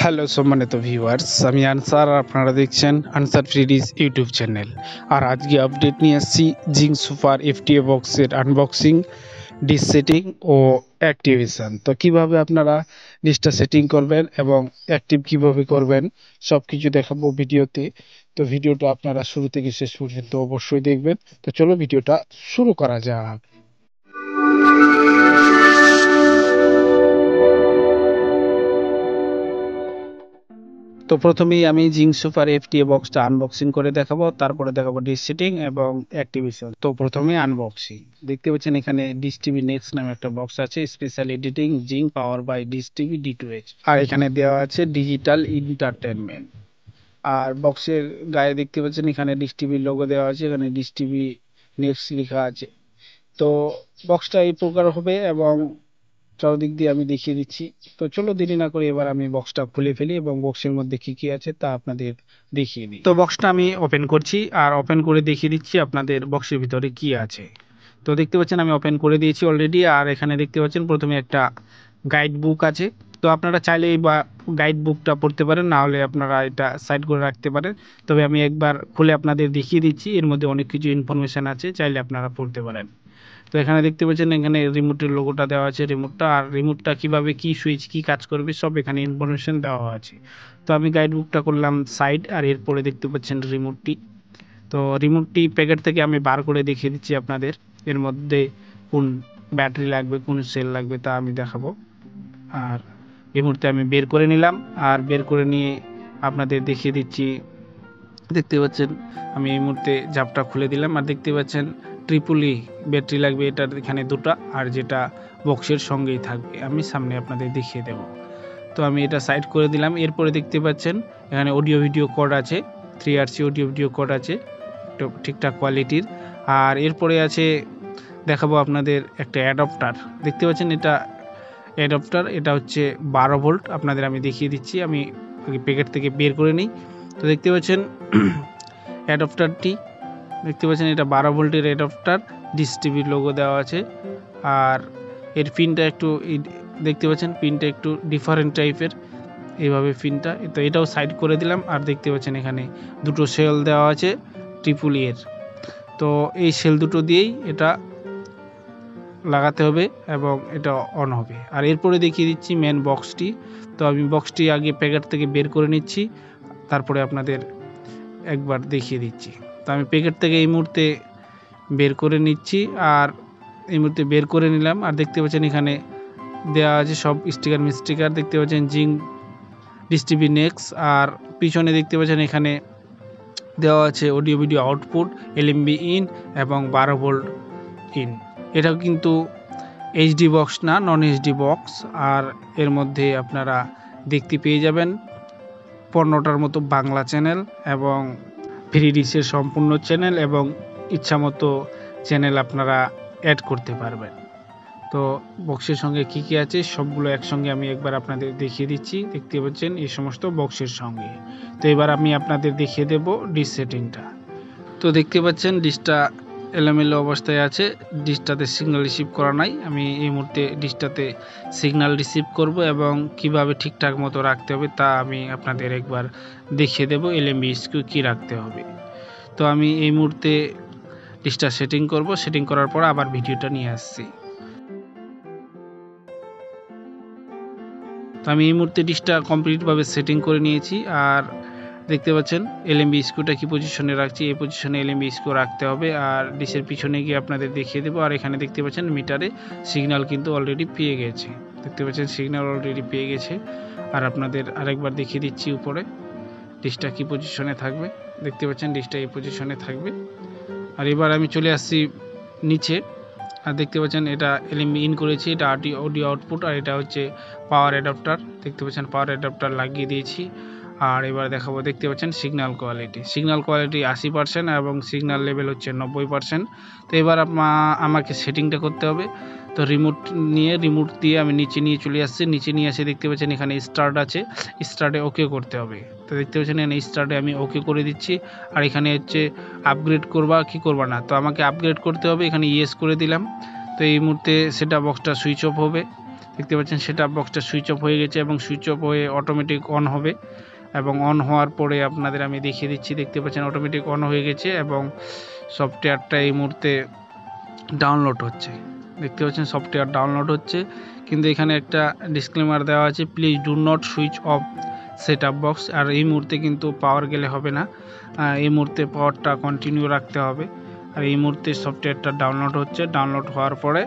Hello সম্মানিত viewers, আমি answer আর আপনারা দেখছেন আনসার ফ্রিডিস ইউটিউব চ্যানেল। আর আজকে আপডেট নিয়ে আসছি জিং সুপার এফটিএ বক্সের আনবক্সিং, ডিশ সেটিং ও অ্যাক্টিভেশন। তো কিভাবে আপনারা ডিশটা সেটিং করবেন এবং অ্যাক্টিভ কিভাবে করবেন সব কিছু দেখাবো ভিডিওতে। তো ভিডিওটা আপনারা শুরু থেকে শেষ পর্যন্ত অবশ্যই দেখবেন। তো চলো ভিডিওটা শুরু করা যাক। তো প্রথমেই আমি জিং সুপার এফটিএ বক্সটা আনবক্সিং করে দেখাবো, তারপরে দেখাবো ডিশ সেটিং এবং অ্যাক্টিভেশন। তো প্রথমে আনবক্সিং। দেখতে পাচ্ছেন এখানে ডিশ টিভি নেক্সট নামে একটা বক্স আছে, স্পেশাল এডিটিং জিং power by dish TV D2H। আর এখানে দেওয়া আছে ডিজিটাল এন্টারটেনমেন্ট। আর বক্সের গায়ে দেখতে পাচ্ছেন এখানে ডিশ টিভির লোগো দেওয়া আছে, এখানে ডিশ টিভি নেক্সট লেখা আছে। তো বক্সটা এই প্রকার হবে এবং চারদিক দিয়ে আমি দেখিয়ে দিচ্ছি। তো চলো দেরি না করে এবার আমি বক্সটা খুলে ফেলি এবং বক্সের মধ্যে কি কি আছে তা আপনাদের দেখিয়ে দিই। তো বক্সটা আমি ওপেন করছি আর ওপেন করে দেখিয়ে দিচ্ছি আপনাদের বক্সের ভিতরে কি আছে। তো দেখতে পাচ্ছেন আমি ওপেন করে দিয়েছি অলরেডি। আর এখানে দেখতে পাচ্ছেন প্রথমে একটা গাইড বুক আছে। তো আপনারা চাইলেই বা গাইড বুকটা পড়তে পারেন, না হলে আপনারা এটা সাইড করে রাখতে পারেন। তবে আমি একবার খুলে আপনাদের দেখিয়ে দিচ্ছি, এর মধ্যে অনেক কিছু ইনফরমেশন আছে, চাইলে আপনারা পড়তে পারেন। তো এখানে দেখতে পাচ্ছেন এখানে রিমোটের লোগোটা দেওয়া আছে, রিমোটটা আর রিমোটটা কিভাবে কি সুইচ কি কাজ করবে সব এখানে ইনফরমেশন দেওয়া আছে। তো আমি গাইড বুকটা করলাম সাইড, আর এরপরে দেখতে পাচ্ছেন রিমোটটি। তো রিমোটটি প্যাকেট থেকে আমি বার করে দেখিয়ে দিচ্ছি আপনাদের, এর মধ্যে কোন ব্যাটারি লাগবে কোন সেল লাগবে তা আমি দেখাবো। আর এই মুহূর্তে আমি বের করে নিলাম, আর বের করে নিয়ে আপনাদের দেখিয়ে দিচ্ছি। দেখতে পাচ্ছেন আমি এই মুহূর্তে জাপটা খুলে দিলাম, আর দেখতে পাচ্ছেন ট্রিপলি ব্যাটারি লাগবে এটার এখানে দুটো, আর যেটা বক্সের সঙ্গেই থাকবে আমি সামনে আপনাদের দেখিয়ে দেব। তো আমি এটা সাইড করে দিলাম। এরপরে দেখতে পাচ্ছেন এখানে অডিও ভিডিও কোড আছে, 3RC অডিও ভিডিও কোড আছে ঠিকঠাক কোয়ালিটির। আর এরপরে আছে দেখাবো আপনাদের একটা অ্যাডাপ্টার। দেখতে পাচ্ছেন এটা অ্যাডাপ্টার, এটা হচ্ছে 12 ভোল্ট। আপনাদের আমি দেখিয়ে দিচ্ছি, আমি প্যাকেট থেকে বের করে নিই। তো দেখতে পাচ্ছেন অ্যাডাপ্টারটি, দেখতে পাচ্ছেন এটা 12 ভোল্টের অ্যাডাপ্টার, ডিশ টিভির লোগো দেওয়া আছে। আর এর পিনটা একটু দেখতে পাচ্ছেন পিনটা একটু ডিফারেন্ট টাইপের, এইভাবে পিনটা। তো এটাও সাইড করে দিলাম। আর দেখতে পাচ্ছেন এখানে দুটো সেল দেওয়া আছে ট্রিপলি এর। তো এই সেল দুটো দিয়েই এটা লাগাতে হবে এবং এটা অন হবে। আর এরপরে দেখিয়ে দিচ্ছি মেন বক্সটি। তো আমি বক্সটি আগে প্যাকেট থেকে বের করে নিচ্ছি, তারপরে আপনাদের একবার দেখিয়ে দিচ্ছি। তো আমি প্যাকেট থেকে এই মুহূর্তে বের করে নিচ্ছি, আর এই মুহূর্তে বের করে নিলাম। আর দেখতে পাচ্ছেন এখানে দেওয়া আছে সব স্টিকার মিস্টিকার, দেখতে পাচ্ছেন জিং ডিশ টিভি নেক্সট। আর পিছনে দেখতে পাচ্ছেন এখানে দেওয়া আছে audio video output, LMB in এবং 12 ভোল্ট ইন। এটাও কিন্তু HD বক্স না, নন HD বক্স। আর এর মধ্যে আপনারা দেখতে পেয়ে যাবেন 15টার মতো বাংলা চ্যানেল এবং ফ্রি ডিশের সম্পূর্ণ চ্যানেল এবং ইচ্ছামতো চ্যানেল আপনারা অ্যাড করতে পারবেন। তো বক্সের সঙ্গে কি কি আছে সবগুলো একসঙ্গে আমি একবার আপনাদের দেখিয়ে দিচ্ছি। দেখতে পাচ্ছেন এই সমস্ত বক্সের সঙ্গে। তো এবার আমি আপনাদের দেখিয়ে দেব ডিশ সেটিংটা। তো দেখতে পাচ্ছেন ডিশটা এলোমেলো অবস্থায় আছে, ডিশটাতে সিগন্যাল রিসিভ করা নাই। আমি এই মুহূর্তে ডিশটাতে সিগন্যাল রিসিভ করব এবং কিভাবে ঠিকঠাক মতো রাখতে হবে তা আমি আপনাদের একবার দেখিয়ে দেব, LMB স্কিউ কী রাখতে হবে। তো আমি এই মুহূর্তে ডিশটা সেটিং করব, সেটিং করার পর আবার ভিডিওটা নিয়ে আসছি। তো আমি এই মুহূর্তে ডিশটা কমপ্লিটভাবে সেটিং করে নিয়েছি। আর দেখতে পাচ্ছেন LMB স্ক্রুটা কি পজিশনে রাখছি, এই পজিশনে LMB স্ক্রু রাখতে হবে। আর ডিশের পিছনে গিয়ে আপনাদের দেখিয়ে দেবো। আর এখানে দেখতে পাচ্ছেন মিটারে সিগন্যাল কিন্তু অলরেডি পেয়ে গেছে, দেখতে পাচ্ছেন সিগন্যাল অলরেডি পেয়ে গেছে। আর আপনাদের আরেকবার দেখিয়ে দিচ্ছি উপরে ডিশটা কি পজিশনে থাকবে। দেখতে পাচ্ছেন ডিশটা এই পজিশনে থাকবে। আর এবার আমি চলে আসছি নিচে, আর দেখতে পাচ্ছেন এটা LMB ইন করেছি, এটা অডিও আউটপুট, আর এটা হচ্ছে পাওয়ার অ্যাডাপ্টার। দেখতে পাচ্ছেন পাওয়ার অ্যাডাপ্টার লাগিয়ে দিয়েছি। আর এবার দেখাবো, দেখতে পাচ্ছেন সিগন্যাল কোয়ালিটি 80% এবং সিগন্যাল লেভেল হচ্ছে 90%। তো এবার আমাকে সেটিংটা করতে হবে। তো রিমোট দিয়ে আমি নিচে নিয়ে চলে আসছি। নিচে নিয়ে এসে দেখতে পাচ্ছেন এখানে স্টার্ট আছে, স্টার্টে ওকে করতে হবে। তো দেখতে পাচ্ছেন এখানে স্টার্টে আমি ওকে করে দিচ্ছি। আর এখানে হচ্ছে আপগ্রেড করবা কি করবা না, তো আমাকে আপগ্রেড করতে হবে, এখানে ইয়েস করে দিলাম। তো এই মুহূর্তে সেটা বক্সটা সুইচ অফ হবে। দেখতে পাচ্ছেন সেট আপ বক্সটা সুইচ অফ হয়ে গেছে এবং সুইচ অফ হয়ে অটোমেটিক অন হবে এবং অন হওয়ার পরে আপনাদের আমি দেখিয়ে দিচ্ছি। দেখতে পাচ্ছেন অটোমেটিক অন হয়ে গেছে এবং সফটওয়্যারটা এই মুহূর্তে ডাউনলোড হচ্ছে। দেখতে পাচ্ছেন সফটওয়্যার ডাউনলোড হচ্ছে, কিন্তু এখানে একটা ডিসক্লেমার দেওয়া আছে, please do not switch off set up box. আর এই মুহূর্তে কিন্তু পাওয়ার গেলে হবে না, এই মুহূর্তে পাওয়ারটা কন্টিনিউ রাখতে হবে। আর এই মুহূর্তে সফটওয়্যারটা ডাউনলোড হচ্ছে, ডাউনলোড হওয়ার পরে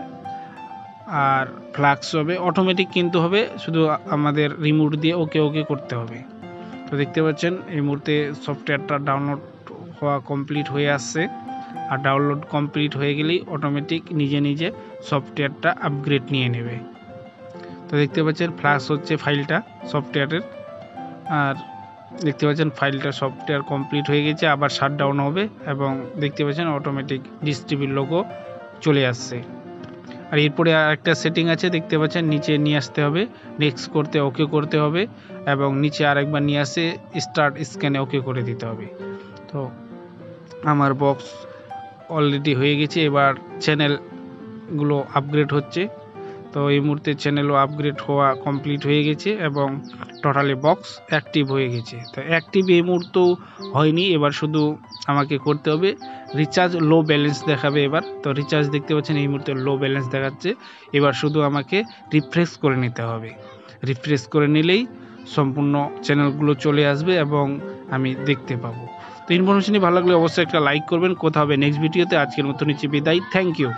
আর ফ্লাক্স হবে অটোমেটিক কিন্তু হবে, শুধু আমাদের রিমোট দিয়ে ওকে ওকে করতে হবে। তো দেখতে পাচ্ছেন এই মুহূর্তে সফটওয়্যারটা ডাউনলোড হওয়া কমপ্লিট হয়ে আসছে। আর ডাউনলোড কমপ্লিট হয়ে গেলেই অটোমেটিক নিজে নিজে সফটওয়্যারটা আপগ্রেড নিয়ে নেবে। তো দেখতে পাচ্ছেন ফ্ল্যাশ হচ্ছে ফাইলটা সফটওয়্যারের, আর দেখতে পাচ্ছেন ফাইলটা সফটওয়্যার কমপ্লিট হয়ে গেছে, আবার শাটডাউন হবে এবং দেখতে পাচ্ছেন অটোমেটিক ডিস্ট্রিবিউট লোগো চলে আসছে। আর এরপরে আরেকটা সেটিং আছে, দেখতে পাচ্ছেন নিচে নিয়ে আসতে হবে, নেক্সট করতে ওকে করতে হবে এবং নিচে আরেকবার নিয়ে আসে স্টার্ট স্ক্যানে ওকে করে দিতে হবে। তো আমার বক্স অলরেডি হয়ে গেছে, এবার চ্যানেলগুলো আপগ্রেড হচ্ছে। তো এই মুহূর্তে চ্যানেলও আপগ্রেড হওয়া কমপ্লিট হয়ে গেছে এবং টোটালি বক্স অ্যাক্টিভ হয়ে গেছে। তো অ্যাক্টিভ এই মুহূর্তেও হয়নি, এবার শুধু আমাকে করতে হবে রিচার্জ, লো ব্যালেন্স দেখাবে এবার। তো রিচার্জ দেখতে পাচ্ছেন এই মুহূর্তে লো ব্যালেন্স দেখাচ্ছে, এবার শুধু আমাকে রিফ্রেশ করে নিতে হবে। রিফ্রেশ করে নিলেই সম্পূর্ণ চ্যানেলগুলো চলে আসবে এবং আমি দেখতে পাবো। তো ইনফরমেশনটি ভালো লাগলে অবশ্যই একটা লাইক করবেন। কথা হবে নেক্সট ভিডিওতে। আজকের মতো নিচ্ছি বিদায়, থ্যাংক ইউ।